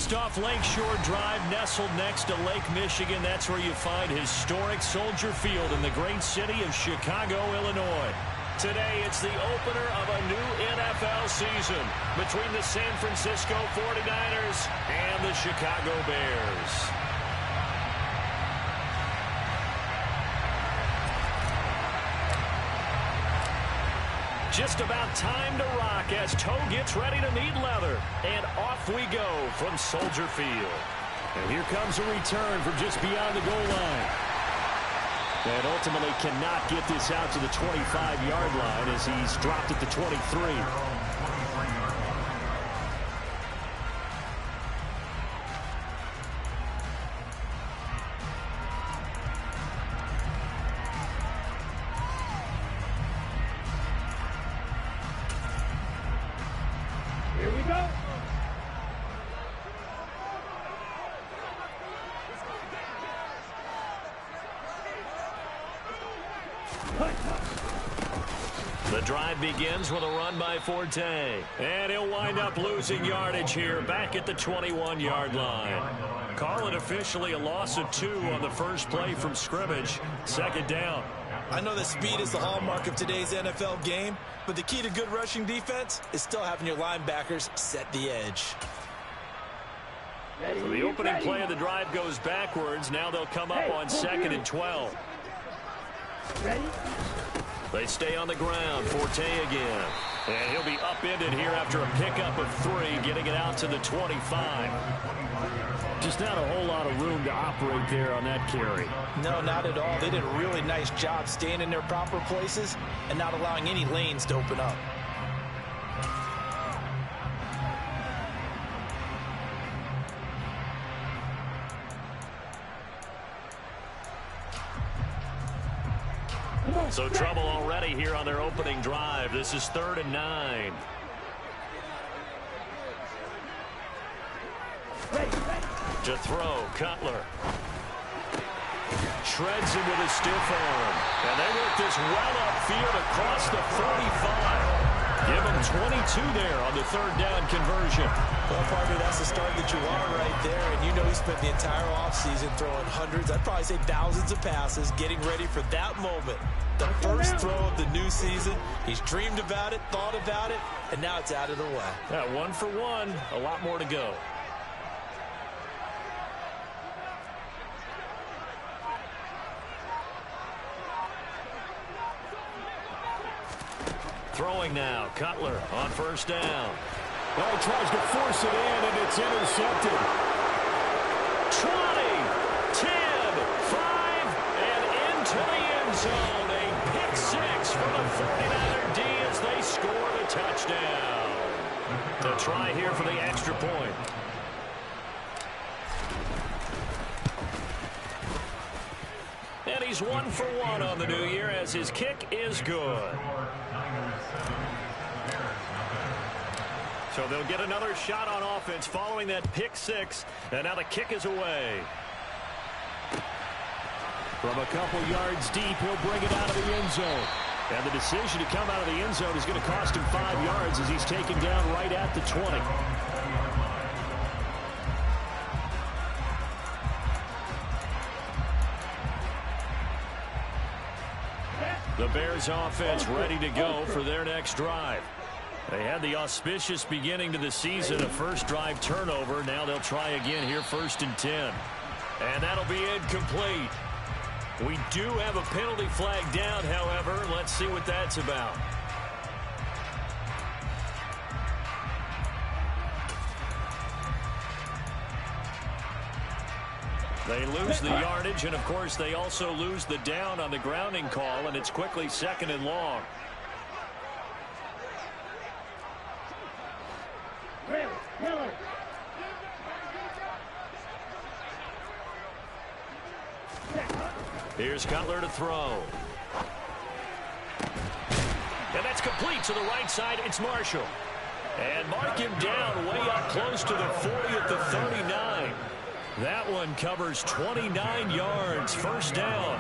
Just off Lakeshore Drive, nestled next to Lake Michigan. That's where you find historic Soldier Field in the great city of Chicago, Illinois. Today, it's the opener of a new NFL season between the San Francisco 49ers and the Chicago Bears. Just about time to rock as Toe gets ready to meet leather. And off we go from Soldier Field. And here comes a return from just beyond the goal line. And ultimately cannot get this out to the 25-yard line as he's dropped at the 23. The drive begins with a run by Forte. And he'll wind up losing yardage here back at the 21-yard line. Call it officially a loss of 2 on the first play from scrimmage. Second down. I know that speed is the hallmark of today's NFL game, but the key to good rushing defense is still having your linebackers set the edge. So the opening play of the drive goes backwards. Now they'll come up on 2nd and 12. Ready? They stay on the ground. Forte again. And he'll be upended here after a pickup of 3, getting it out to the 25. Just not a whole lot of room to operate there on that carry. No, not at all. They did a really nice job staying in their proper places and not allowing any lanes to open up. So trouble already here on their opening drive. This is 3rd and 9. To throw, Cutler. Shreds him with a stiff arm. And they work this well upfield across the 45. Give him 22 there on the 3rd down conversion. Well, partner, that's the start that you want right there. And you know he spent the entire offseason throwing hundreds, I'd probably say thousands of passes, getting ready for that moment. The first throw of the new season. He's dreamed about it, thought about it, and now it's out of the way. Yeah, 1 for 1. A lot more to go. Throwing now, Cutler on 1st down. Well, he tries to force it in, and it's intercepted. 20, 10, 5, and into the end zone. A pick 6 for the 49er D as they score the touchdown. To try here for the extra point. And he's 1 for 1 on the new year as his kick is good. So they'll get another shot on offense following that pick 6. And now the kick is away. From a couple yards deep, he'll bring it out of the end zone. And the decision to come out of the end zone is going to cost him 5 yards as he's taken down right at the 20. The Bears offense ready to go for their next drive. They had the auspicious beginning to the season, a first drive turnover. Now they'll try again here, 1st and 10. And that'll be incomplete. We do have a penalty flag down, however. Let's see what that's about. They lose the yardage, and of course they also lose the down on the grounding call, and it's quickly 2nd and long. Here's Cutler to throw. And that's complete to the right side. It's Marshall. And mark him down way up close to the 40 at the 39. That one covers 29 yards. 1st down.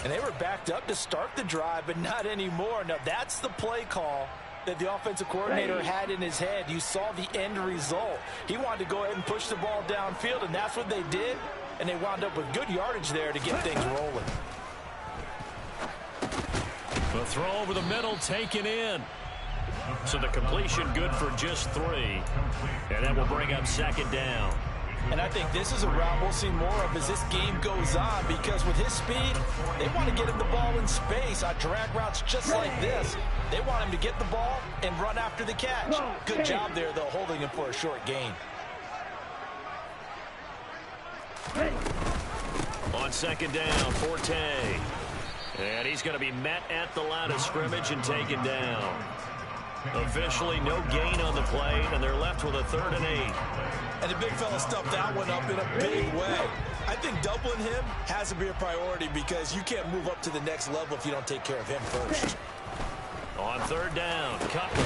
And they were backed up to start the drive, but not anymore. Now that's the play call that the offensive coordinator had in his head. You saw the end result. He wanted to go ahead and push the ball downfield, and that's what they did, and they wound up with good yardage there to get things rolling. The throw over the middle taken in. So the completion good for just 3. And that will bring up second down. And I think this is a route we'll see more of as this game goes on, because with his speed, they want to get him the ball in space on drag routes just like this. They want him to get the ball and run after the catch. Good job there, though, holding him for a short gain. On second down, Forte. And he's going to be met at the line of scrimmage and taken down. Officially no gain on the play, and they're left with a 3rd and 8. And the big fella stuffed that one up in a big way. I think doubling him has to be a priority, because you can't move up to the next level if you don't take care of him first. On 3rd down, Cutler.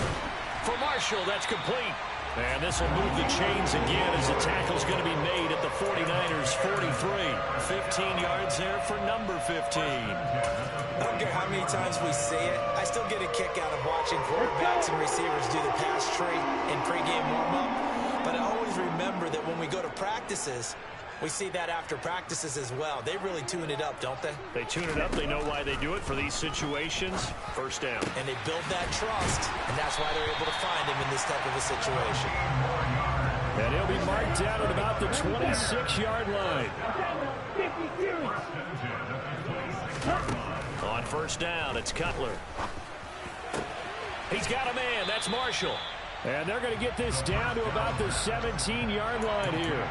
For Marshall, that's complete. And this will move the chains again as the tackle's going to be made at the 49ers' 43. 15 yards there for number 15. I don't care how many times we say it, I still get a kick out of watching quarterbacks and receivers do the pass tree in pregame warm-up. But I always remember that when we go to practices, we see that after practices as well. They really tune it up, don't they? They tune it up. They know why they do it for these situations. First down. And they build that trust, and that's why they're able to find him in this type of a situation. And he'll be marked down at about the 26-yard line. On first down, it's Cutler. He's got a man. That's Marshall. And they're going to get this down to about the 17-yard line here.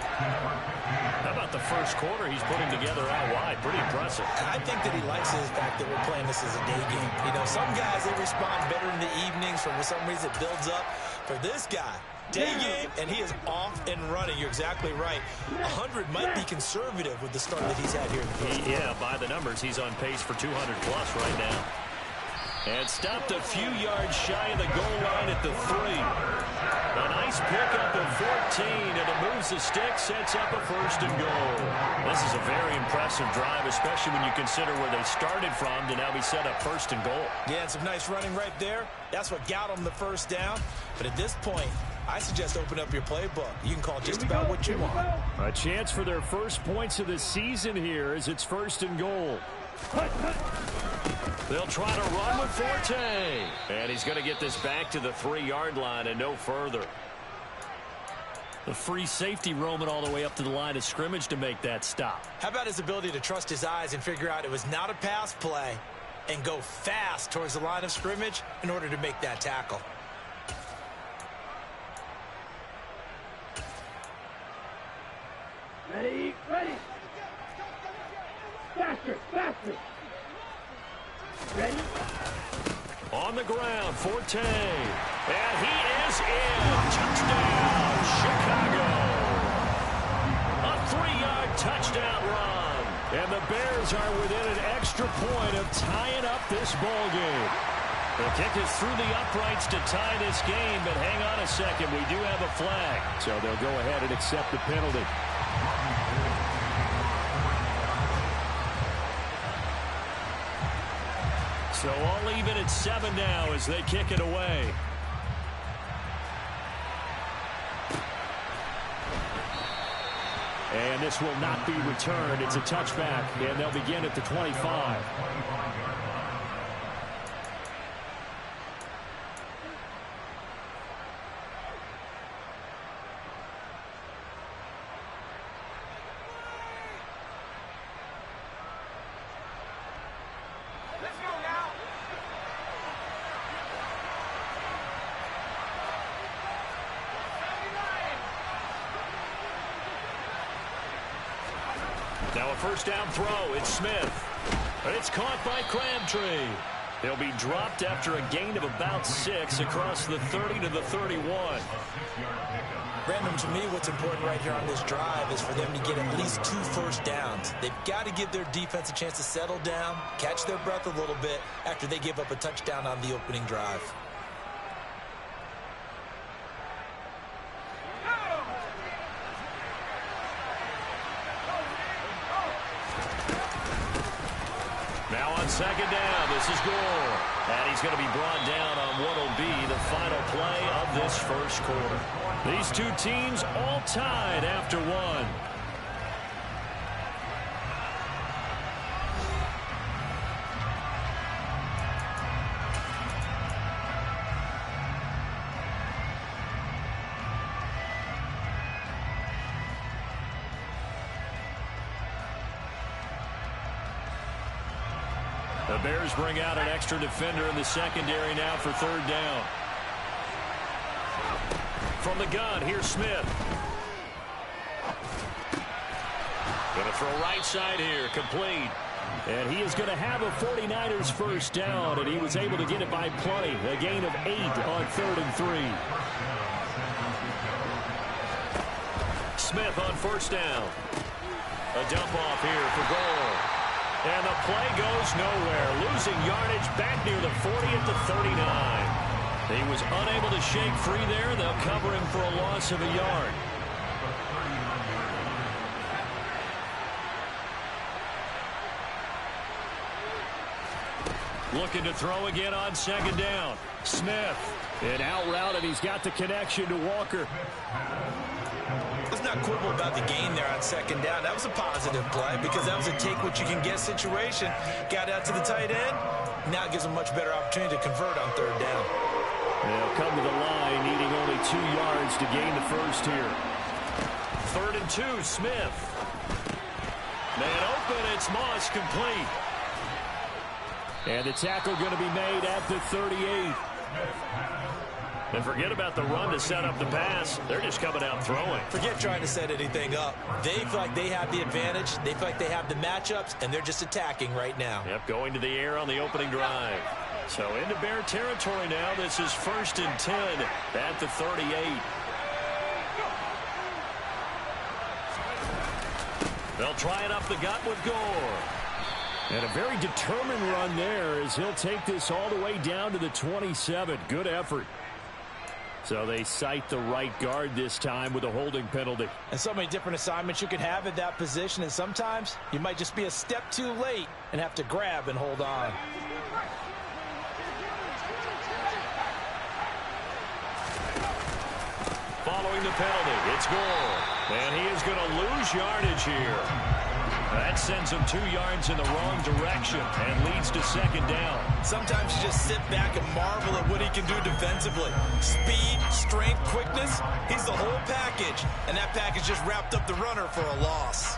How about the first quarter he's putting together out wide? Pretty impressive. I think that he likes the fact that we're playing this as a day game. You know, some guys, they respond better in the evenings. For some reason, it builds up. For this guy, day game, and he is off and running. You're exactly right. 100 might be conservative with the start that he's had here in the first quarter. Yeah, by the numbers, he's on pace for 200-plus right now. And stopped a few yards shy of the goal line at the 3. A nice pickup of 14, and it moves the stick, sets up a 1st and goal. This is a very impressive drive, especially when you consider where they started from to now be set up 1st and goal. Yeah, and some nice running right there. That's what got them the first down. But at this point, I suggest open up your playbook. You can call just about what you want. A chance for their first points of the season here as it's 1st and goal. They'll try to run with Forte. And he's going to get this back to the 3-yard line and no further. The free safety roaming all the way up to the line of scrimmage to make that stop. How about his ability to trust his eyes and figure out it was not a pass play and go fast towards the line of scrimmage in order to make that tackle? Ready, ready. Faster, faster. Ready? On the ground, Forte. And he is in. Touchdown, Chicago. A 3-yard touchdown run. And the Bears are within an extra point of tying up this ball game. The kick is through the uprights to tie this game, but hang on a second. We do have a flag. So they'll go ahead and accept the penalty. So all even at 7 now as they kick it away. And this will not be returned. It's a touchback, and they'll begin at the 25. Now a first down throw. It's Smith. And it's caught by Crabtree. He'll be dropped after a gain of about 6 across the 30 to the 31. Brandon, to me, what's important right here on this drive is for them to get at least 2 first downs. They've got to give their defense a chance to settle down, catch their breath a little bit after they give up a touchdown on the opening drive. Now on second down, this is Gore. And he's going to be brought down on what will be the final play of this first quarter. These two teams all tied after one. The Bears bring out an extra defender in the secondary now for third down. From the gun, here's Smith. Going to throw right side here, complete. And he is going to have a 49ers first down, and he was able to get it by plenty. A gain of 8 on 3rd and 3. Smith on first down. A dump off here for goal. And the play goes nowhere. Losing yardage back near the 40 at the 39. He was unable to shake free there. They'll cover him for a loss of a yard. Looking to throw again on second down. Smith. An out route, and he's got the connection to Walker. Let's not quibble about the gain there on second down. That was a positive play because that was a take-what-you-can-get situation. Got out to the tight end. Now it gives them a much better opportunity to convert on third down. They'll come to the line, needing only 2 yards to gain the first here. 3rd and 2, Smith. Man open, it's Moss, complete. And the tackle going to be made at the 38. And forget about the run to set up the pass. They're just coming out throwing. Forget trying to set anything up. They feel like they have the advantage. They feel like they have the matchups, and they're just attacking right now. Yep, going to the air on the opening drive. So into Bear territory now. This is 1st and 10 at the 38. They'll try it up the gut with Gore. And a very determined run there as he'll take this all the way down to the 27. Good effort. So they cite the right guard this time with a holding penalty. And so many different assignments you could have at that position, and sometimes you might just be a step too late and have to grab and hold on. Following the penalty, it's Gore. And he is going to lose yardage here. That sends him 2 yards in the wrong direction and leads to second down. Sometimes you just sit back and marvel at what he can do defensively. Speed, strength, quickness, he's the whole package. And that package just wrapped up the runner for a loss.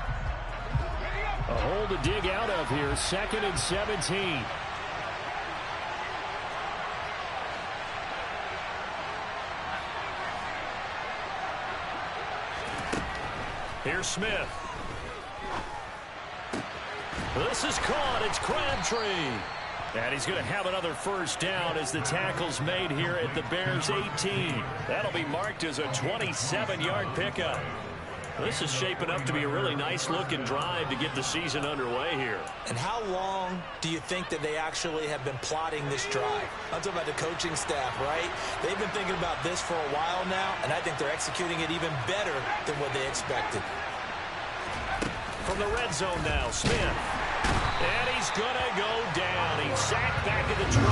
A hole to dig out of here, 2nd and 17. Here's Smith. This is caught. It's Crabtree. And he's going to have another first down as the tackle's made here at the Bears 18. That'll be marked as a 27-yard pickup. This is shaping up to be a really nice-looking drive to get the season underway here. And how long do you think that they actually have been plotting this drive? I'm talking about the coaching staff, right? They've been thinking about this for a while now, and I think they're executing it even better than what they expected. From the red zone now, Smith. And he's going to go down. He's sacked back at the 24.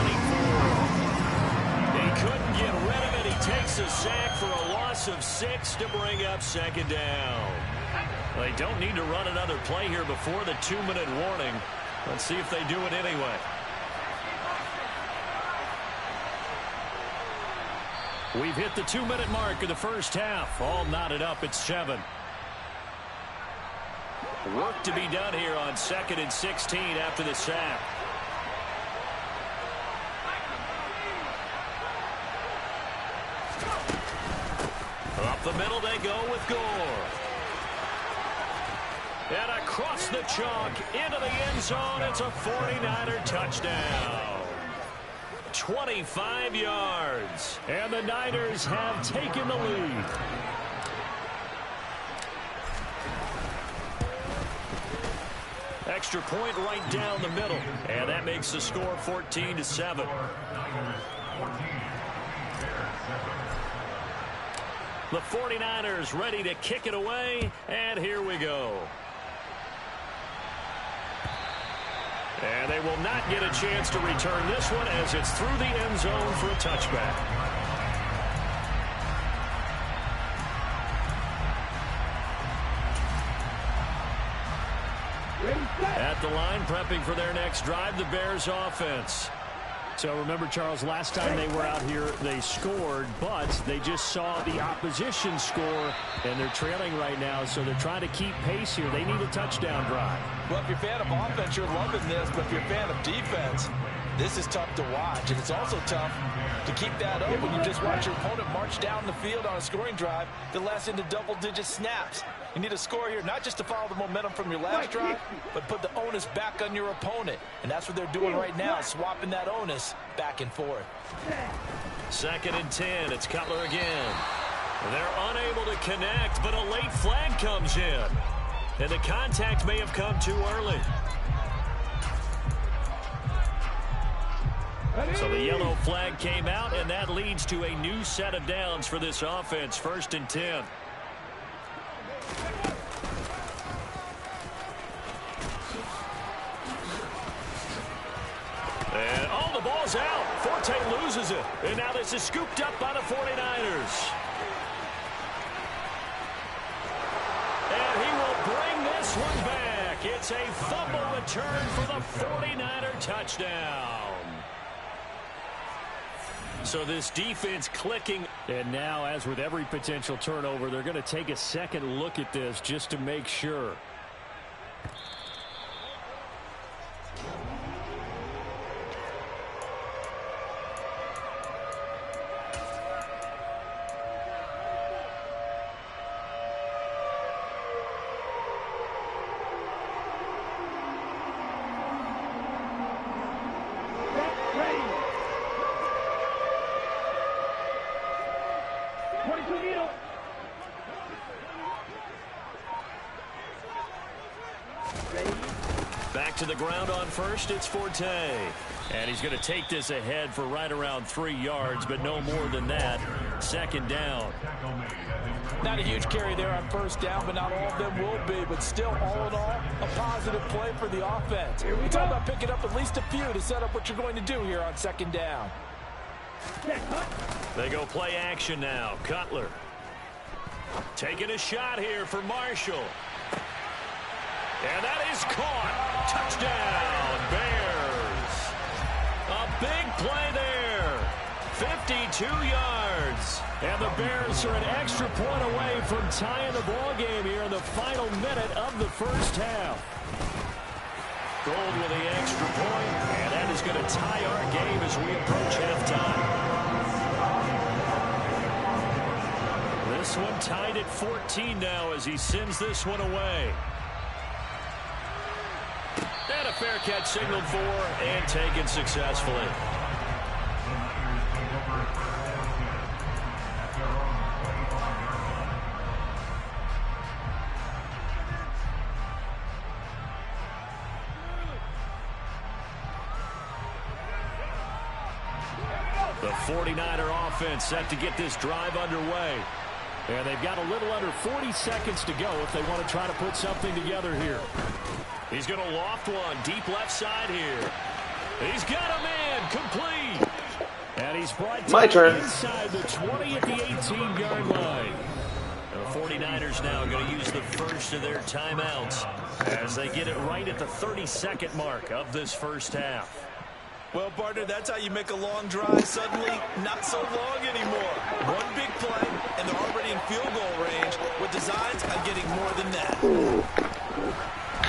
He couldn't get rid of it. He takes a sack for a loss of 6 to bring up second down. They don't need to run another play here before the 2-minute warning. Let's see if they do it anyway. We've hit the 2-minute mark of the first half. All knotted up at 7. Work to be done here on 2nd and 16 after the sack. Up the middle they go with Gore. And across the chalk into the end zone. It's a 49er touchdown. 25 yards. And the Niners have taken the lead. Extra point right down the middle. And that makes the score 14-7. The 49ers ready to kick it away. And here we go. And they will not get a chance to return this one as it's through the end zone for a touchback. At the line, prepping for their next drive, the Bears offense. So remember, Charles, last time they were out here, they scored, but they just saw the opposition score, and they're trailing right now, so they're trying to keep pace here. They need a touchdown drive. Well, if you're a fan of offense, you're loving this, but if you're a fan of defense, this is tough to watch, and it's also tough to keep that up when you just watch your opponent march down the field on a scoring drive that lasts into double-digit snaps. You need a score here, not just to follow the momentum from your last drive, but put the onus back on your opponent. And that's what they're doing right now, swapping that onus back and forth. 2nd and 10. It's Cutler again. They're unable to connect, but a late flag comes in. And the contact may have come too early. So the yellow flag came out, and that leads to a new set of downs for this offense. 1st and 10. And, oh, the ball's out. Forte loses it. And now this is scooped up by the 49ers. And he will bring this one back. It's a fumble return for the 49er touchdown. So this defense clicking. And now, as with every potential turnover, they're going to take a second look at this just to make sure. Back to the ground on first, it's Forte. And he's going to take this ahead for right around 3 yards, but no more than that. 2nd down. Not a huge carry there on 1st down, but not all of them will be. But still, all in all, a positive play for the offense. We're talking about picking up at least a few to set up what you're going to do here on 2nd down. They go play action now. Cutler taking a shot here for Marshall. And that is caught. Touchdown, Bears. A big play there. 52 yards. And the Bears are an extra point away from tying the ball game here in the final minute of the 1st half. Gold with the extra point, and that is going to tie our game as we approach halftime. This one tied at 14 now as he sends this one away. And a fair catch signaled for and taken successfully. The 49er offense set to get this drive underway. And they've got a little under 40 seconds to go if they want to try to put something together here. He's going to loft one deep left side here. He's got a man complete. And he's brought inside the 20 at the 18-yard line. The 49ers now going to use the first of their timeouts as they get it right at the 32nd mark of this 1st half. Well, partner, that's how you make a long drive suddenly not so long anymore. One big play, and they're already in field goal range with designs on getting more than that.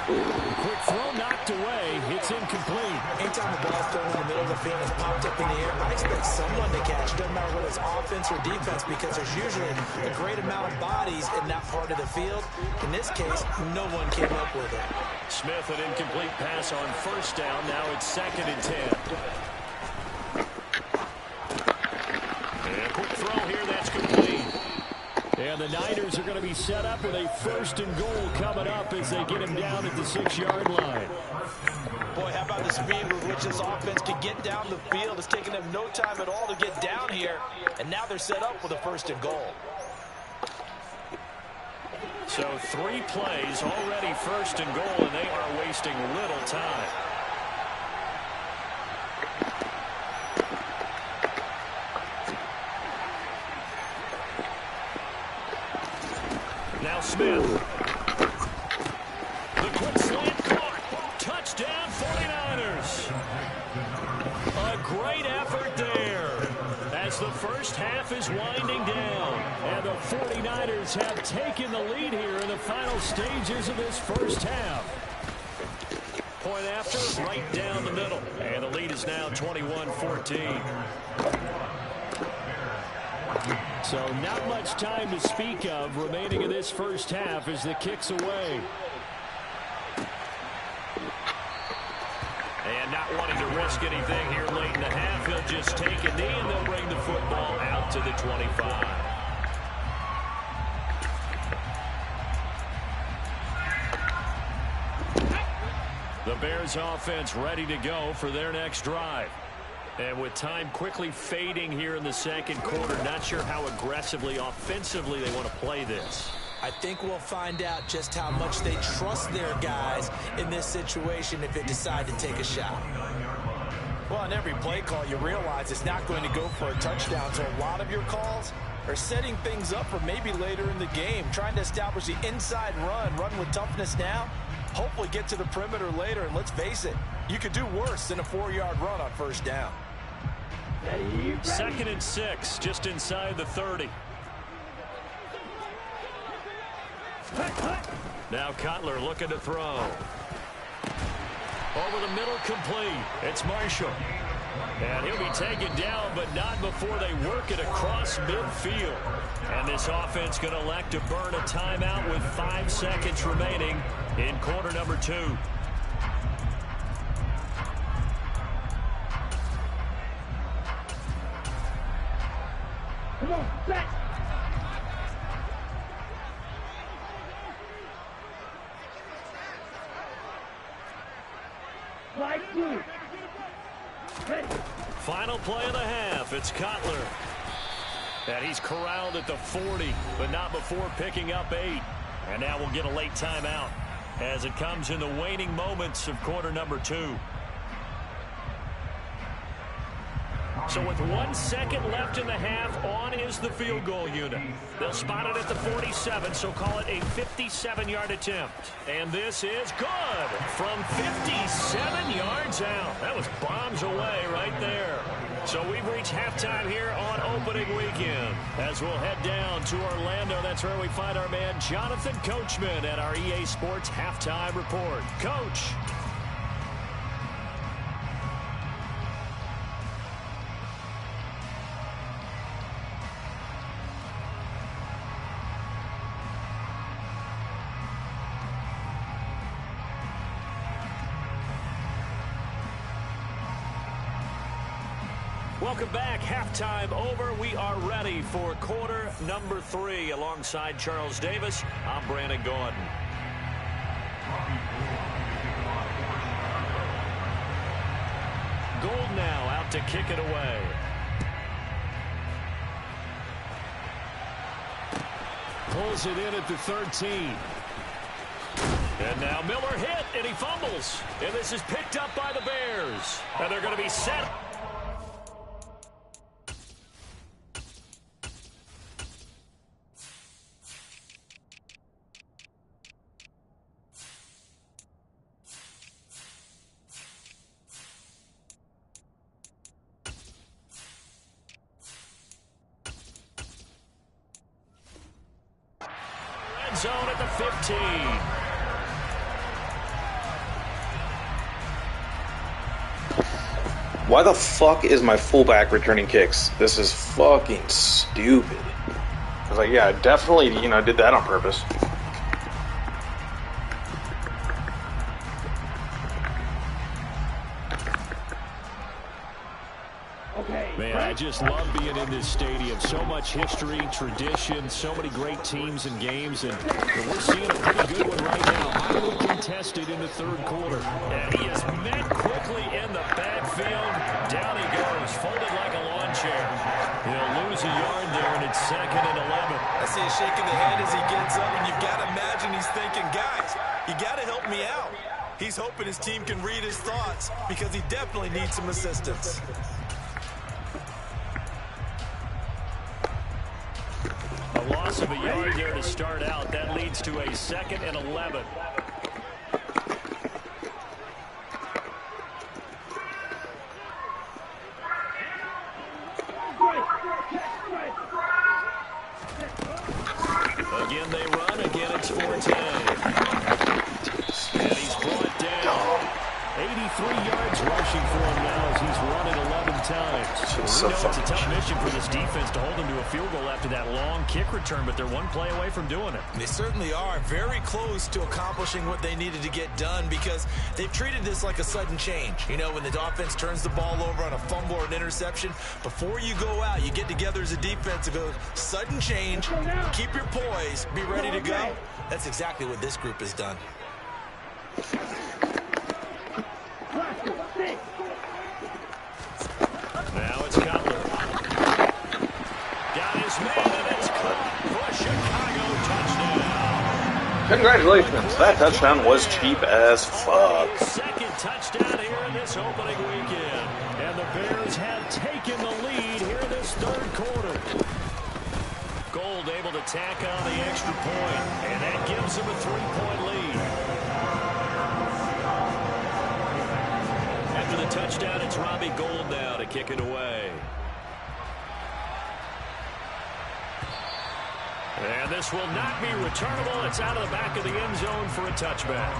Quick throw knocked away. It's incomplete. Anytime the ball's thrown in the middle of the field and popped up in the air, I expect someone to catch. Doesn't matter whether it's offense or defense, because there's usually a great amount of bodies in that part of the field. In this case, no one came up with it. Smith, an incomplete pass on 1st down. Now it's 2nd and 10. And a quick throw here. That's complete. And the Niners are going to be set up with a 1st and goal coming up as they get him down at the 6-yard line. Boy, how about the speed with which this offense can get down the field? It's taken them no time at all to get down here. And now they're set up with a 1st and goal. So 3 plays already 1st and goal, and they are wasting little time. Now Smith. The quick slant caught. Touchdown 49ers. A great effort there as the first half is winding down. And the 49ers have taken the lead here in the final stages of this first half. Point after, right down the middle. And the lead is now 21-14. So not much time to speak of remaining in this first half as the kick's away. And not wanting to risk anything here late in the half, he'll just take a knee and they'll bring the football out to the 25. The Bears offense ready to go for their next drive. And with time quickly fading here in the second quarter, not sure how aggressively, offensively they want to play this. I think we'll find out just how much they trust their guys in this situation if they decide to take a shot. Well, on every play call, you realize it's not going to go for a touchdown, so a lot of your calls are setting things up for maybe later in the game, trying to establish the inside run with toughness now, hopefully get to the perimeter later, and let's face it, you could do worse than a 4-yard run on first down. Ready. 2nd and 6, just inside the 30. Now Cutler looking to throw. Over the middle, complete. It's Marshall. And he'll be taken down, but not before they work it across midfield. And this offense going to elect to burn a timeout with 5 seconds remaining in quarter number 2. Come on, set. Slide 2. Ready. Final play of the half. It's Cutler. And he's corralled at the 40, but not before picking up 8. And now we'll get a late timeout as it comes in the waning moments of quarter number 2. So with 1 second left in the half, on is the field goal unit. They'll spot it at the 47, so call it a 57-yard attempt. And this is good from 57 yards out. That was bombs away right there. So we've reached halftime here on opening weekend. As we'll head down to Orlando, that's where we find our man Jonathan Coachman at our EA Sports Halftime Report. Coach. Welcome back. Halftime over. We are ready for quarter number 3. Alongside Charles Davis, I'm Brandon Gordon. Gould now out to kick it away. Pulls it in at the 13. And now Miller hit, and he fumbles. And this is picked up by the Bears. And they're going to be set. Zone at the 15. Why the fuck is my fullback returning kicks? This is fucking stupid. I was like, yeah, I definitely, did that on purpose. Man, I just love being in this stadium. So much history, tradition, so many great teams and games, and we're seeing a pretty good one right now. Highly contested in the third quarter. And he is met quickly in the backfield. Down he goes, folded like a lawn chair. He'll lose a yard there, and it's 2nd and 11. I see him shaking the head as he gets up, and you've got to imagine he's thinking, guys, you got to help me out. He's hoping his team can read his thoughts because he definitely needs some assistance. A Loss of a yard there to start out. That leads to a 2nd and 11. Again they run. Again it's Forte. And he's brought down. 83 yards rushing for him now as he's run it 11 times. We know it's a tough mission for this defense to hold them to a field goal after that long kick return, but they're one play away from doing it. They certainly are very close to accomplishing what they needed to get done because they've treated this like a sudden change. You know, when the offense turns the ball over on a fumble or an interception, before you go out, you get together as a defense and go, sudden change, keep your poise, be ready to go. That's exactly what this group has done. Now it's Cutler. Got his man, and it's caught for a Chicago touchdown. Congratulations. That touchdown was cheap as fuck. Second touchdown here in this opening weekend. And the Bears have taken the lead here in this third quarter. Gold able to tack on the extra point, and that gives them a 3-point lead. After the touchdown, it's Robbie Gould now to kick it away. And this will not be returnable. It's out of the back of the end zone for a touchback.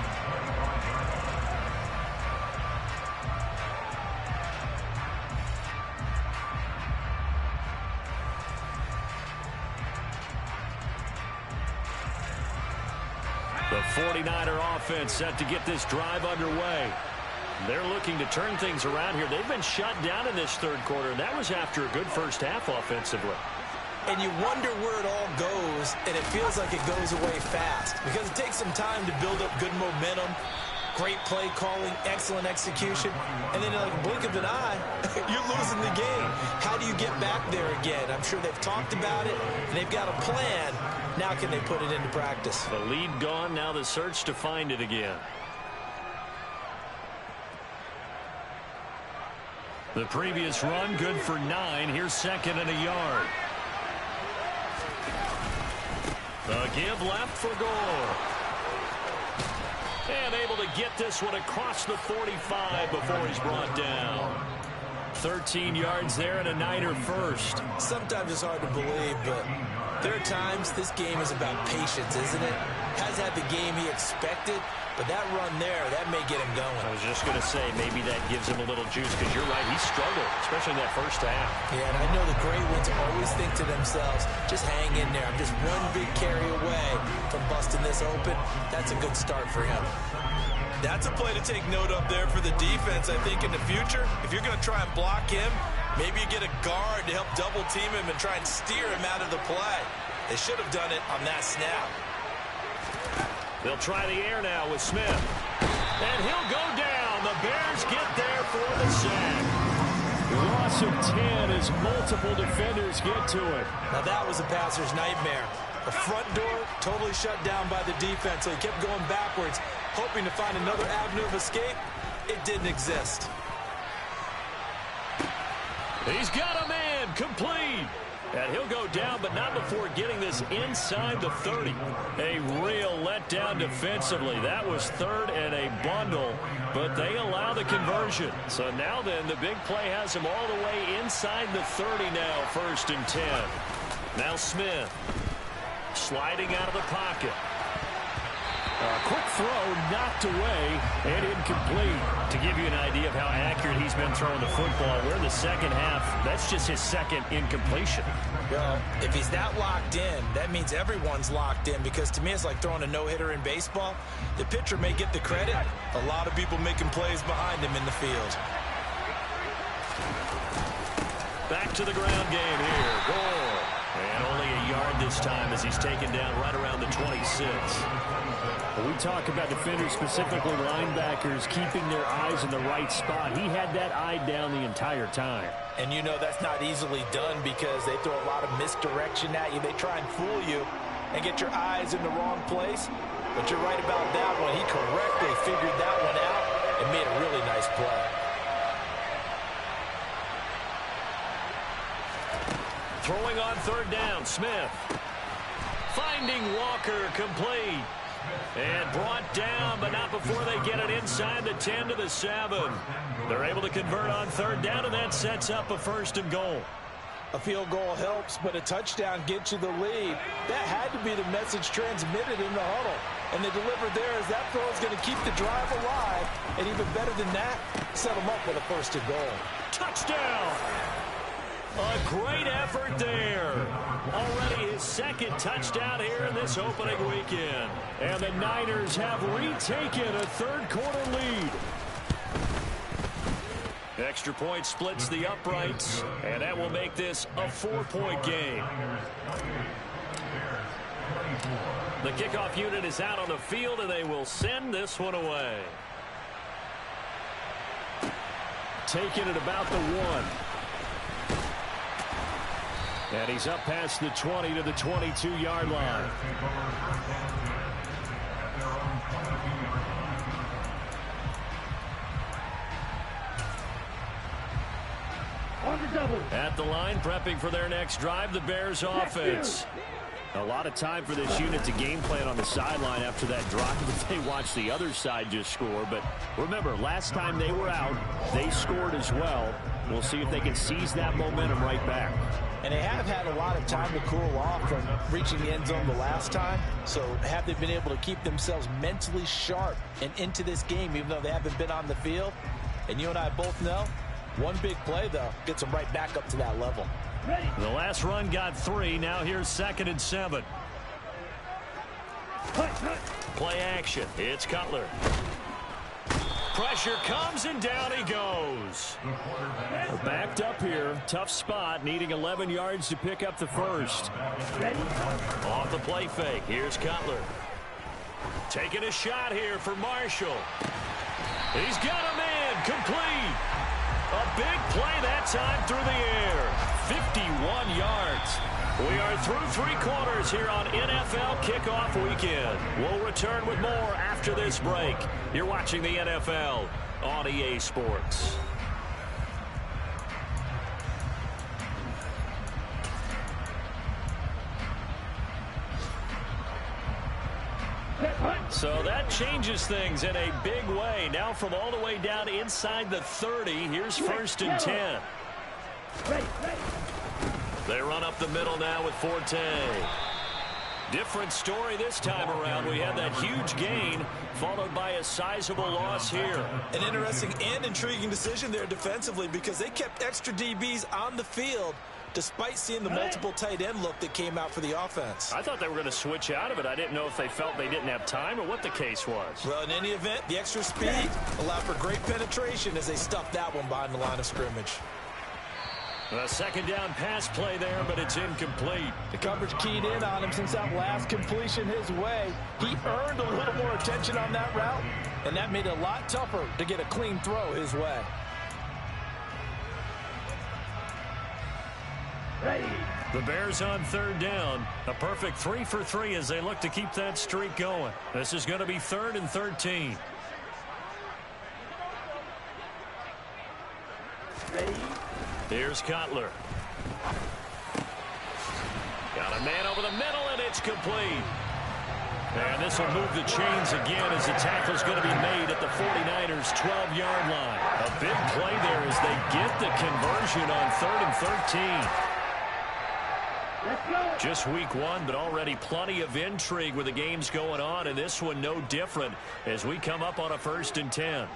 The 49er offense set to get this drive underway. They're looking to turn things around here. They've been shut down in this third quarter, and that was after a good first half offensively. And you wonder where it all goes, and it feels like it goes away fast because it takes some time to build up good momentum, great play calling, excellent execution, and then in like a blink of an eye, you're losing the game. How do you get back there again? I'm sure they've talked about it, and they've got a plan. Now can they put it into practice? The lead gone, now the search to find it again. The previous run good for 9. Here's 2nd and a yard. The give left for Gore. And able to get this one across the 45 before he's brought down. 13 yards there and a Niner first. Sometimes it's hard to believe, but there are times this game is about patience, isn't it? Has had the game he expected, but that run there, that may get him going. I was just going to say, maybe that gives him a little juice, because you're right, he struggled, especially in that first half. Yeah, and I know the great ones always think to themselves, just hang in there. I'm just one big carry away from busting this open. That's a good start for him. That's a play to take note of there for the defense, I think, in the future. If you're going to try and block him, maybe you get a guard to help double team him and try and steer him out of the play. They should have done it on that snap. They'll try the air now with Smith. And he'll go down. The Bears get there for the sack. Loss of 10 as multiple defenders get to it. Now that was a passer's nightmare. The front door totally shut down by the defense, so he kept going backwards, hoping to find another avenue of escape. It didn't exist. He's got a man, complete. And he'll go down, but not before getting this inside the 30. A real letdown defensively. That was 3rd and a bundle, but they allow the conversion. So now then, the big play has him all the way inside the 30 now, 1st and 10. Now Smith sliding out of the pocket. A quick throw knocked away and incomplete. To give you an idea of how accurate he's been throwing the football, we're in the second half. That's just his 2nd incompletion. Well, if he's that locked in, that means everyone's locked in, because to me it's like throwing a no-hitter in baseball. The pitcher may get the credit. A lot of people making plays behind him in the field. Back to the ground game here. Gore. And only a yard this time as he's taken down right around the 26. When we talk about defenders, specifically linebackers, keeping their eyes in the right spot, he had that eye down the entire time. And you know that's not easily done because they throw a lot of misdirection at you. They try and fool you and get your eyes in the wrong place. But you're right about that one. He correctly figured that one out and made a really nice play. Throwing on 3rd down, Smith. Finding Walker complete. And brought down, but not before they get it inside the 10 to the 7. They're able to convert on third down, and that sets up a 1st and goal. A field goal helps, but a touchdown gets you the lead. That had to be the message transmitted in the huddle. And they delivered there as that throw is going to keep the drive alive. And even better than that, set them up with a 1st and goal. Touchdown! A great effort there. Already his 2nd touchdown here in this opening weekend. And the Niners have retaken a 3rd quarter lead. Extra point splits the uprights, and that will make this a 4-point game. The kickoff unit is out on the field, and they will send this one away. Taking it about the 1. And he's up past the 20 to the 22-yard line. At the line, prepping for their next drive, the Bears offense. A lot of time for this unit to game plan on the sideline after that drive. They watched the other side just score. But remember, last time they were out, they scored as well. We'll see if they can seize that momentum right back. And they have had a lot of time to cool off from reaching the end zone the last time. So have they been able to keep themselves mentally sharp and into this game, even though they haven't been on the field? And you and I both know, one big play, though, gets them right back up to that level. The last run got 3. Now here's 2nd and 7. Play action. It's Cutler. Pressure comes, and down he goes. We're backed up here. Tough spot, needing 11 yards to pick up the 1st. Off the play fake. Here's Cutler. Taking a shot here for Marshall. He's got him in. Complete. A big play that time through the air. 51 yards. We are through 3 quarters here on NFL Kickoff Weekend. We'll return with more after this break. You're watching the NFL on EA Sports. So that changes things in a big way. Now from all the way down inside the 30, here's 1st and 10. They run up the middle now with Forte. Different story this time around. We had that huge gain followed by a sizable loss here. An interesting and intriguing decision there defensively because they kept extra DBs on the field despite seeing the multiple tight end look that came out for the offense. I thought they were going to switch out of it. I didn't know if they felt they didn't have time or what the case was. Well, in any event, the extra speed allowed for great penetration as they stuffed that one behind the line of scrimmage. A 2nd down pass play there, but it's incomplete. The coverage keyed in on him since that last completion his way. He earned a little more attention on that route, and that made it a lot tougher to get a clean throw his way. The Bears on 3rd down. A perfect 3 for 3 as they look to keep that streak going. This is going to be 3rd and 13. Here's Cutler. Got a man over the middle, and it's complete. And this will move the chains again as the tackle's going to be made at the 49ers' 12-yard line. A big play there as they get the conversion on 3rd and 13. Just week 1, but already plenty of intrigue with the games going on, and this one no different as we come up on a 1st and 10.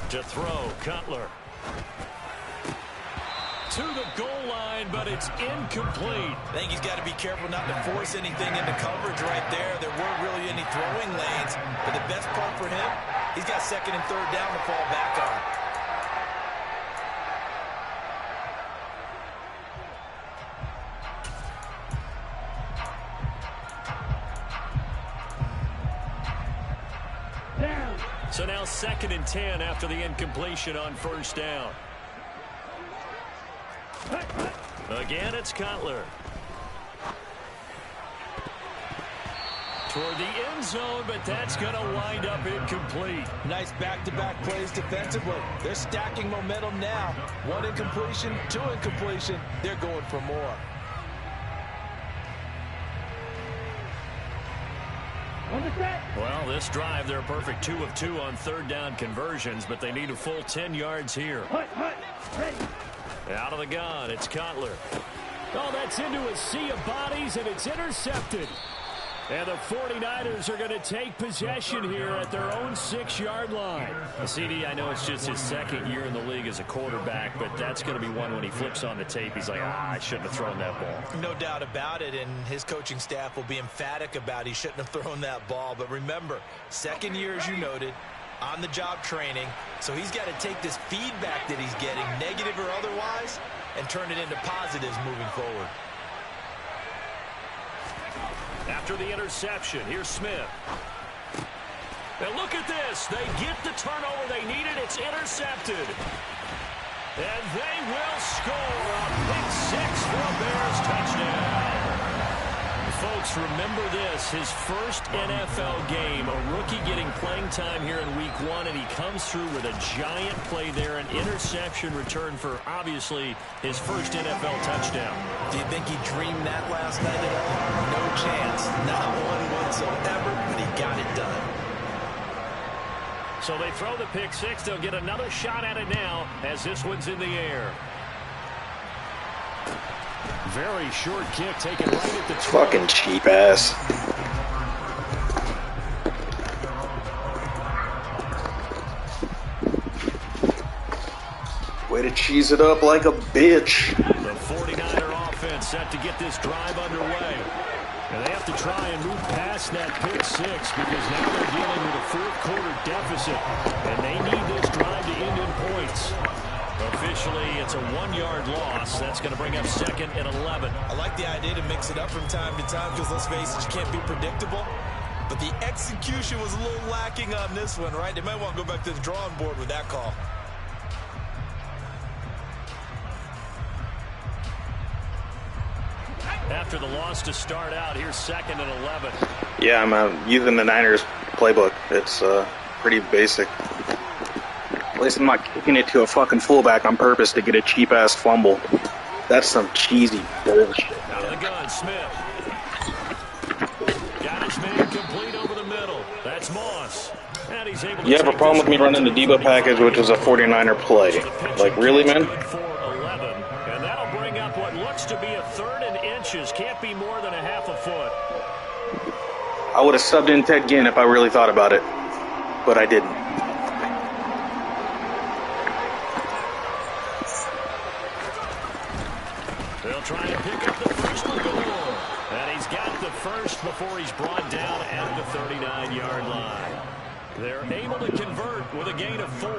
To throw, Cutler. To the goal line, but it's incomplete. I think he's got to be careful not to force anything into coverage right there. There weren't really any throwing lanes, but the best part for him, he's got 2nd and 3rd down to fall back on. So now 2nd and 10 after the incompletion on 1st down. Again, it's Cutler. Toward the end zone, but that's going to wind up incomplete. Nice back-to-back plays defensively. They're stacking momentum now. 1 incompletion, 2 incompletion. They're going for more. Well, this drive, they're a perfect 2 of 2 on third down conversions, but they need a full 10 yards here. Out of the gun, it's Cutler. Oh, that's into a sea of bodies, and it's intercepted. And the 49ers are going to take possession here at their own 6-yard line. CD, I know it's just his second year in the league as a quarterback, but that's going to be one when he flips on the tape. He's like, I shouldn't have thrown that ball. No doubt about it, and his coaching staff will be emphatic about he shouldn't have thrown that ball. But remember, second year, as you noted, on-the-job training, so he's got to take this feedback that he's getting, negative or otherwise, and turn it into positives moving forward. After the interception, here's Smith. And look at this. They get the turnover they needed. It's intercepted. And they will score a pick six for a Bears touchdown. Folks, remember this. His first NFL game, a rookie getting playing time here in week 1, and he comes through with a giant play there, an interception return for, obviously, his first NFL touchdown. Do you think he dreamed that last night at all? No chance. Not one whatsoever, but he got it done. So they throw the pick six. They'll get another shot at it now as this one's in the air. Very short kick taken right at the 12. Fucking cheap ass. Way to cheese it up like a bitch. The 49er offense set to get this drive underway. And they have to try and move past that pick six because now they're dealing with a fourth quarter deficit. And they need this drive to end in points. Officially, it's a 1-yard loss. That's going to bring up 2nd and 11. I like the idea to mix it up from time to time because, let's face it, you can't be predictable. But the execution was a little lacking on this one, right? They might want to go back to the drawing board with that call. After the loss to start out, here's 2nd and 11. Yeah, I'm using the Niners playbook. It's pretty basic. At least I'm not kicking it to a fucking fullback on purpose to get a cheap-ass fumble. That's some cheesy bullshit. Out of the gun, Smith. Got his man complete over the middle. That's Moss. And he's able to You have a problem with me running the Debo package, which was a 49er play. Like, really, man? For 11. And that'll bring up what looks to be a 3rd and inches. Can't be more than a half a foot. I would have subbed in Ted Ginn if I really thought about it. But I didn't. They'll try to pick up the first one goal. And he's got the first before he's brought down at the 39-yard line. They're able to convert with a gain of 4.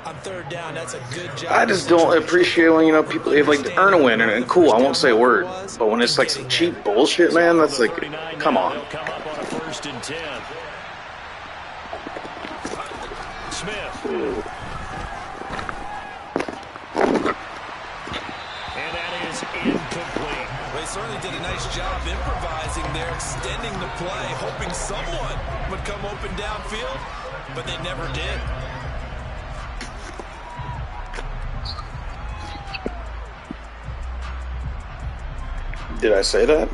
On 3rd down, that's a good job. I just don't appreciate when, people, they like to earn a win, and cool, I won't say a word. But when it's like some cheap bullshit, man, that's like, come on. They'll come up on a 1st and 10. Smith. And that is incomplete. They certainly did a nice job improvising there, extending the play, hoping someone would come open downfield, but they never did. Did I say that?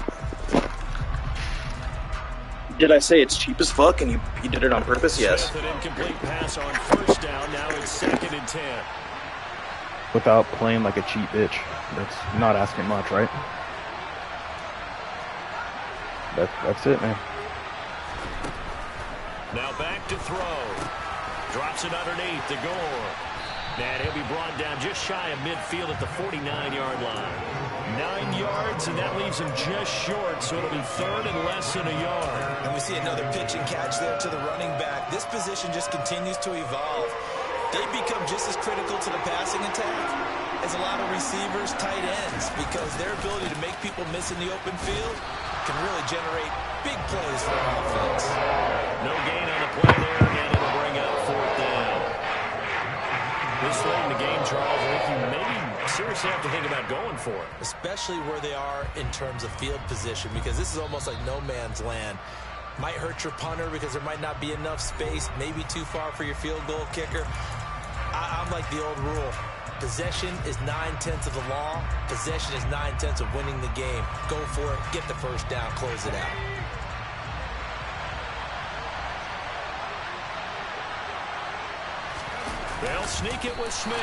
Did I say it's cheap as fuck and you did it on purpose? Yes. Smith, an incomplete pass on 1st down. Now it's 2nd and 10. Without playing like a cheap bitch. That's not asking much, right? That's it, man. Now back to throw. Drops it underneath to Gore. And he'll be brought down just shy of midfield at the 49-yard line. 9 yards, and that leaves him just short, so it'll be 3rd and less than a yard. And we see another pitch and catch there to the running back. This position just continues to evolve. They become just as critical to the passing attack as a lot of receivers, tight ends, because their ability to make people miss in the open field can really generate big plays for an offense. No gain on the play there, and it'll bring up 4th down. This late in the game, Charles, I think you maybe seriously have to think about going for it. Especially where they are in terms of field position, because this is almost like no man's land. Might hurt your punter because there might not be enough space, maybe too far for your field goal kicker. I'm like the old rule. Possession is 9/10 of the law. Possession is 9/10 of winning the game. Go for it, get the first down, close it out. sneak it with Smith.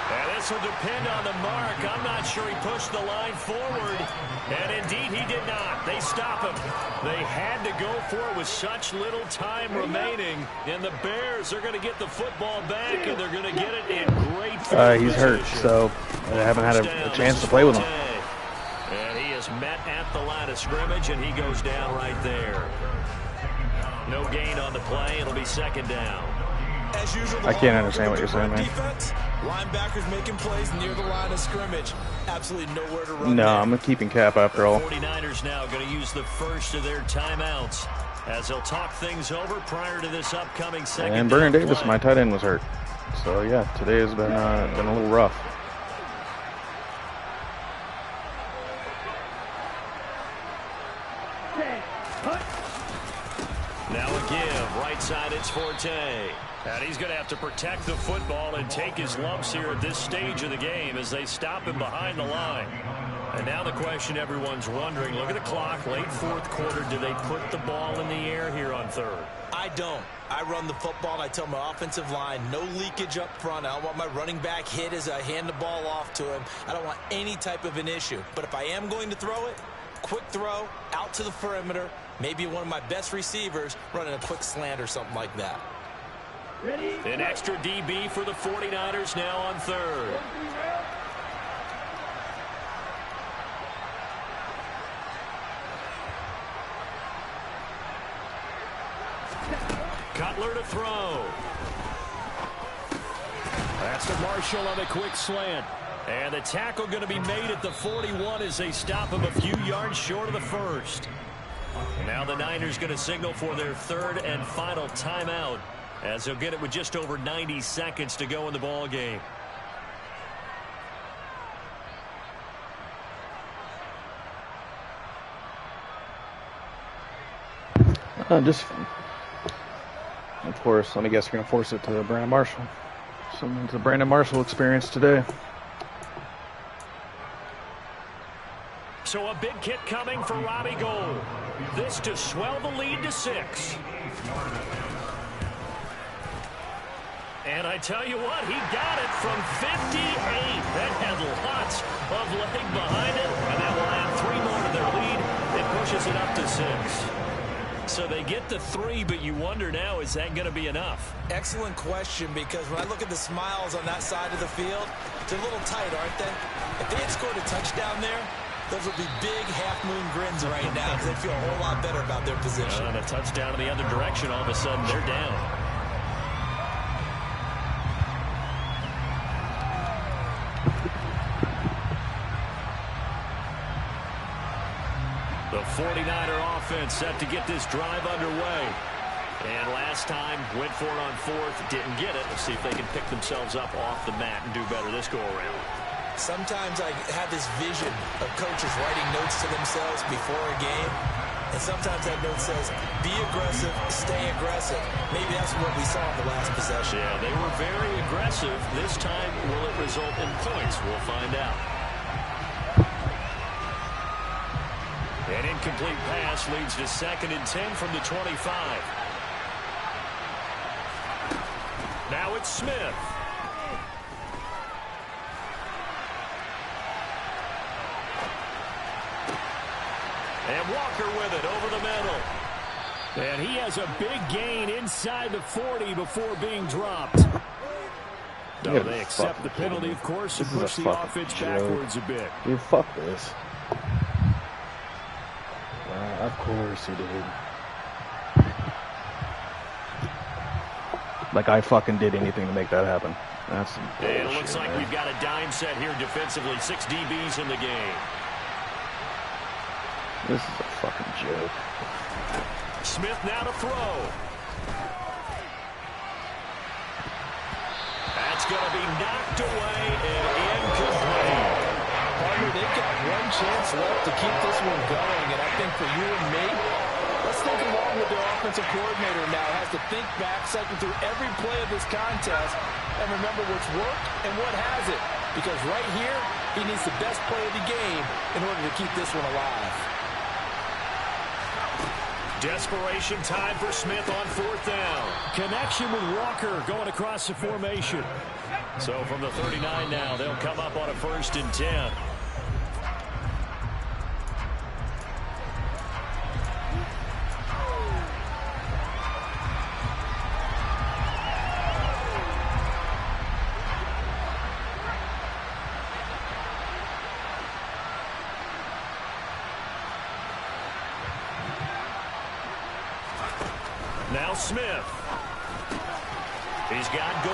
And this will depend on the mark. I'm not sure he pushed the line forward. And indeed he did not. They stop him. They had to go for it with such little time remaining. And the Bears are going to get the football back, and they're going to get it in great field He's hurt, so I haven't had a chance to play with him. And he is met at the line of scrimmage, and he goes down right there. No gain on the play. It'll be second down. As usual, I can't understand what you're saying, man. Defense, linebackers making plays near the line of scrimmage. Absolutely nowhere to run. No, there. I'm keeping Cap after all. 49ers now going to use the first of their timeouts as they'll talk things over prior to this upcoming second. And Vernon Davis, my tight end, was hurt. So yeah, today has been a little rough. Now a give, right side it's Forte. And he's going to have to protect the football and take his lumps here at this stage of the game as they stop him behind the line. And now the question everyone's wondering, look at the clock, late fourth quarter, do they put the ball in the air here on third? I don't. I run the football, and I tell my offensive line, no leakage up front. I don't want my running back hit as I hand the ball off to him. I don't want any type of an issue. But if I am going to throw it, quick throw, out to the perimeter, maybe one of my best receivers running a quick slant or something like that. An extra DB for the 49ers now on third. Cutler to throw. That's to Marshall on a quick slant. And the tackle going to be made at the 41 as they stop him a few yards short of the first. Now the Niners going to signal for their third and final timeout as they'll get it with just over 90 seconds to go in the ball game. Of course, let me guess you're going to force it to Brandon Marshall. So it's a Brandon Marshall experience today. So a big kick coming for Robbie Gould. This to swell the lead to 6. And I tell you what, he got it from 58. That had lots of leg behind it. And that will add 3 more to their lead. It pushes it up to 6. So they get the 3, but you wonder now, is that going to be enough? Excellent question, because when I look at the smiles on that side of the field, they're a little tight, aren't they? If they had scored a touchdown there, those would be big half-moon grins right now because they feel a whole lot better about their position. And a touchdown in the other direction, all of a sudden they're down. The 49er offense set to get this drive underway. And last time, went for it on fourth, didn't get it. Let's see if they can pick themselves up off the mat and do better this go-around. Sometimes I have this vision of coaches writing notes to themselves before a game. And sometimes that note says, be aggressive, stay aggressive. Maybe that's what we saw in the last possession. Yeah, they were very aggressive. This time, will it result in points? We'll find out. An incomplete pass leads to 2nd and 10 from the 25. Now it's Smith. And Walker with it over the middle. And he has a big gain inside the 40 before being dropped. No, they accept the penalty, of course, and push the offense backwards a bit. Dude, fuck this. Of course he did. Like I fucking did anything to make that happen. That's some bullshit, and it looks like we've got a dime set here defensively. 6 DBs in the game. This is a fucking joke. Smith now to throw. That's going to be knocked away and incomplete. Partner, they've got one chance left to keep this one going, and I think for you and me, let's think along with their offensive coordinator now. Has to think back, cycle through every play of this contest, and remember what's worked and what hasn't. Because right here, he needs the best play of the game in order to keep this one alive. Desperation time for Smith on 4th down. Connection with Walker going across the formation. So from the 39 now, they'll come up on a 1st and 10. Now Smith. He's got goal.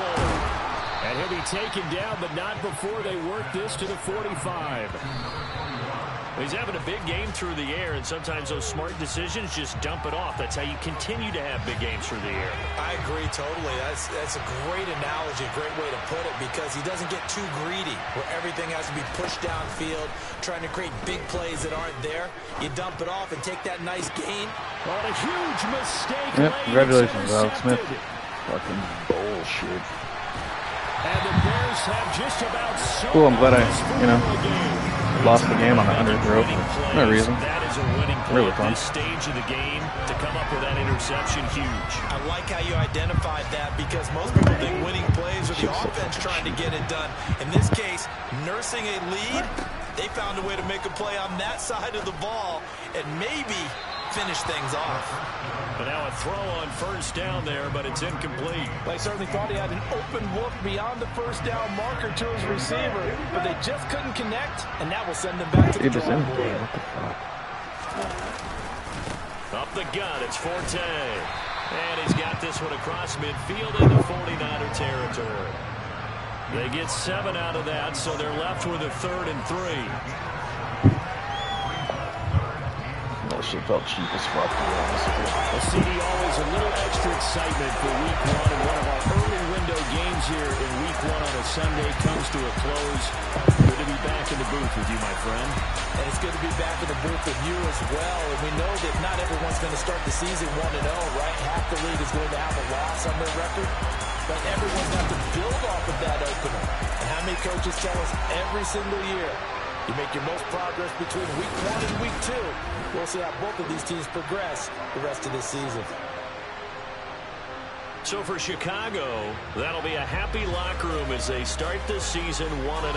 And he'll be taken down, but not before they work this to the 45. He's having a big game through the air, and sometimes those smart decisions just dump it off. That's how you continue to have big games through the air. I agree totally. That's a great analogy, a great way to put it, because he doesn't get too greedy where everything has to be pushed downfield, trying to create big plays that aren't there. You dump it off and take that nice gain. On a huge mistake. Yep, congratulations, Alex Smith. Fucking bullshit. And the Bears have just about Cool, I'm glad I, lost the game on the 100th throw for no reason. That is a winning play Really at fun. this stage of the game to come up with that interception. Huge. I like how you identified that, because most people think winning plays are the offense trying to get it done. In this case, nursing a lead, they found a way to make a play on that side of the ball and maybe finish things off. But now a throw on 1st down there, but it's incomplete. They certainly thought he had an open look beyond the 1st down marker to his receiver, but they just couldn't connect, and that will send them back to the drawing board. What the fuck? Up the gut, it's Forte. And he's got this one across midfield into 49er territory. They get 7 out of that, so they're left with a 3rd and 3. That shit felt cheap as fuck, to be honest with you. Well, CD, always a little extra excitement for week 1, and one of our early window games here in week 1 on a Sunday comes to a close. Good to be back in the booth with you, my friend. And it's good to be back in the booth with you as well. And we know that not everyone's going to start the season 1-0, right? Half the league is going to have a loss on their record. But everyone's got to build off of that opener. And how many coaches tell us every single year, you make your most progress between week 1 and week 2. We'll see how both of these teams progress the rest of this season. So for Chicago, that'll be a happy locker room as they start the season 1-0.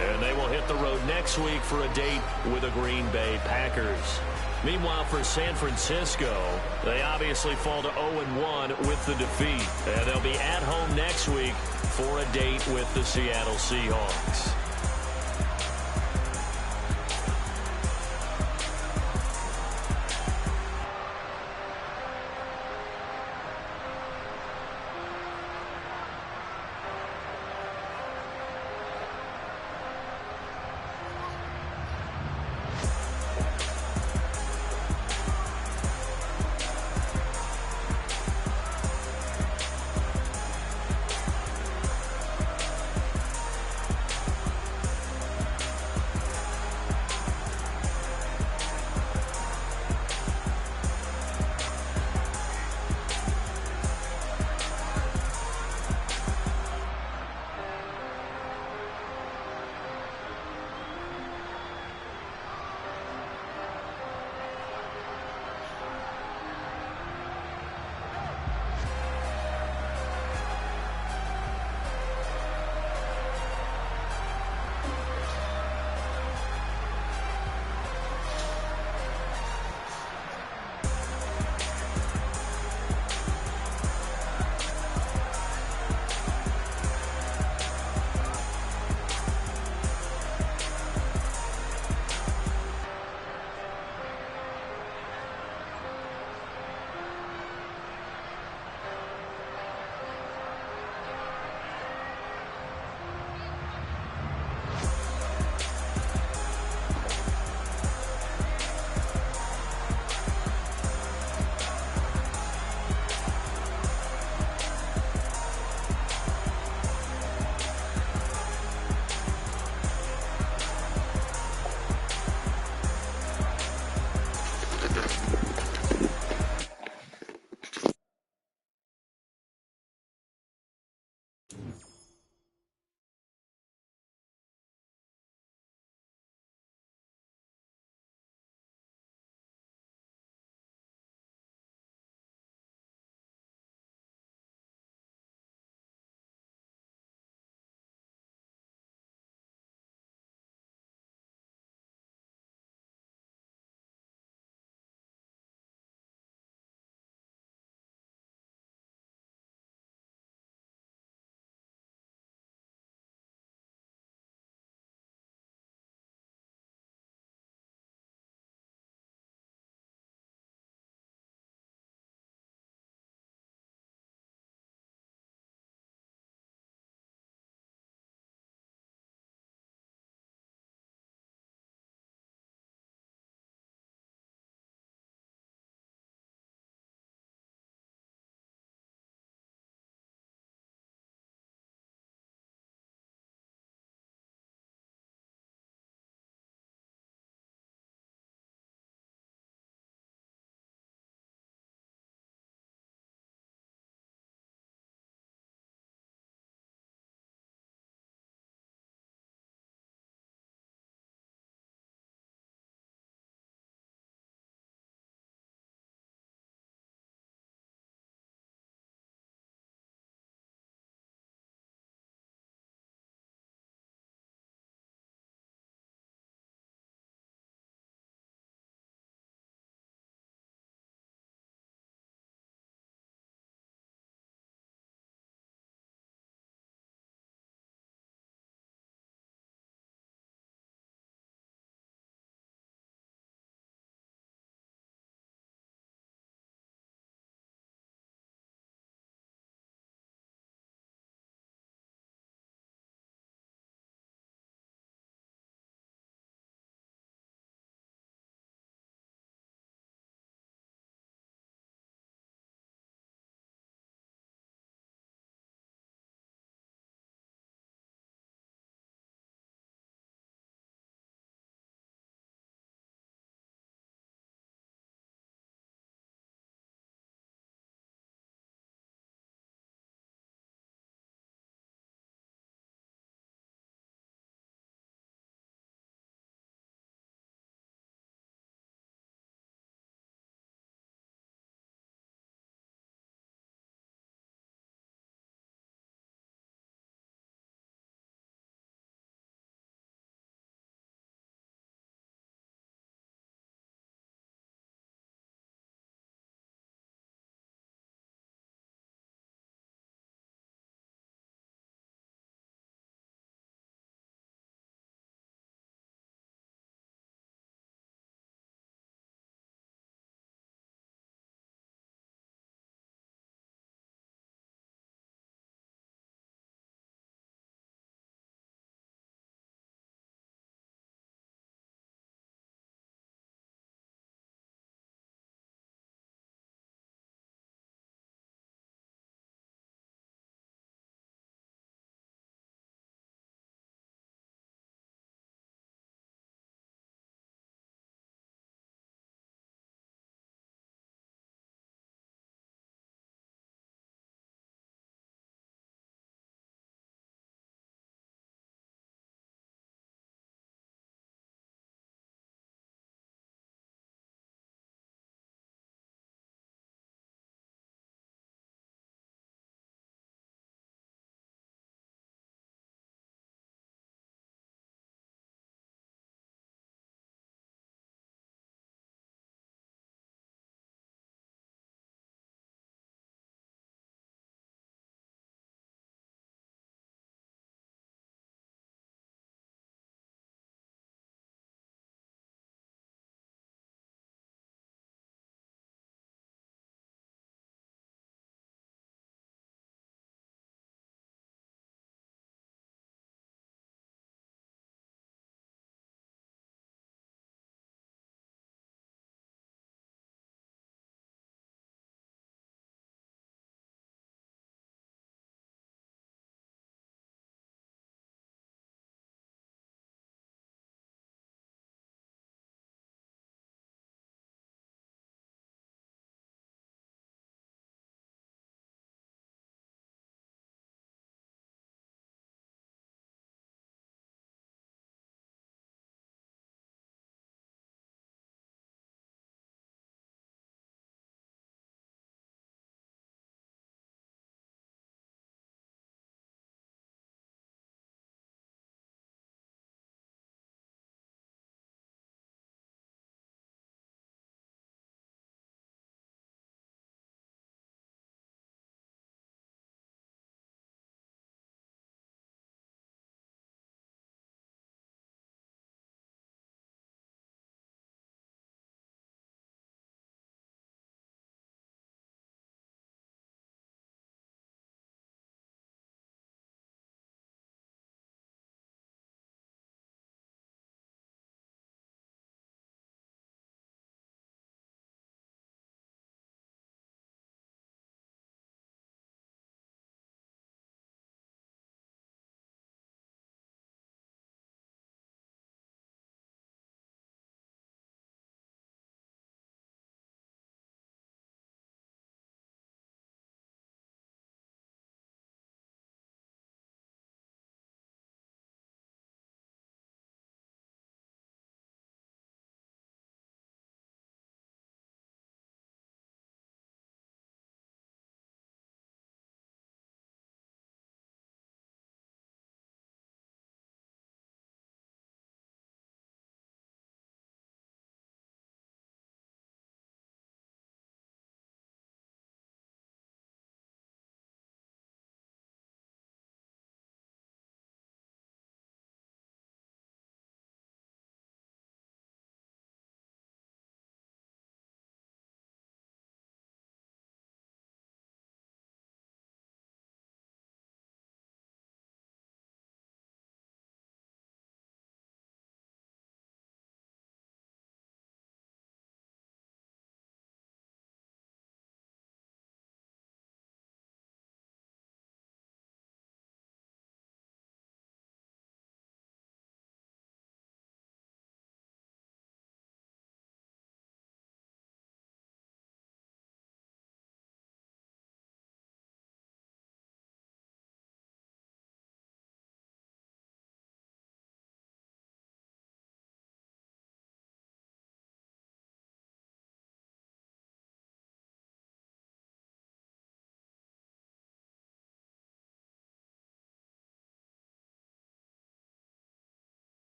And they will hit the road next week for a date with the Green Bay Packers. Meanwhile, for San Francisco, they obviously fall to 0-1 with the defeat. And they'll be at home next week for a date with the Seattle Seahawks.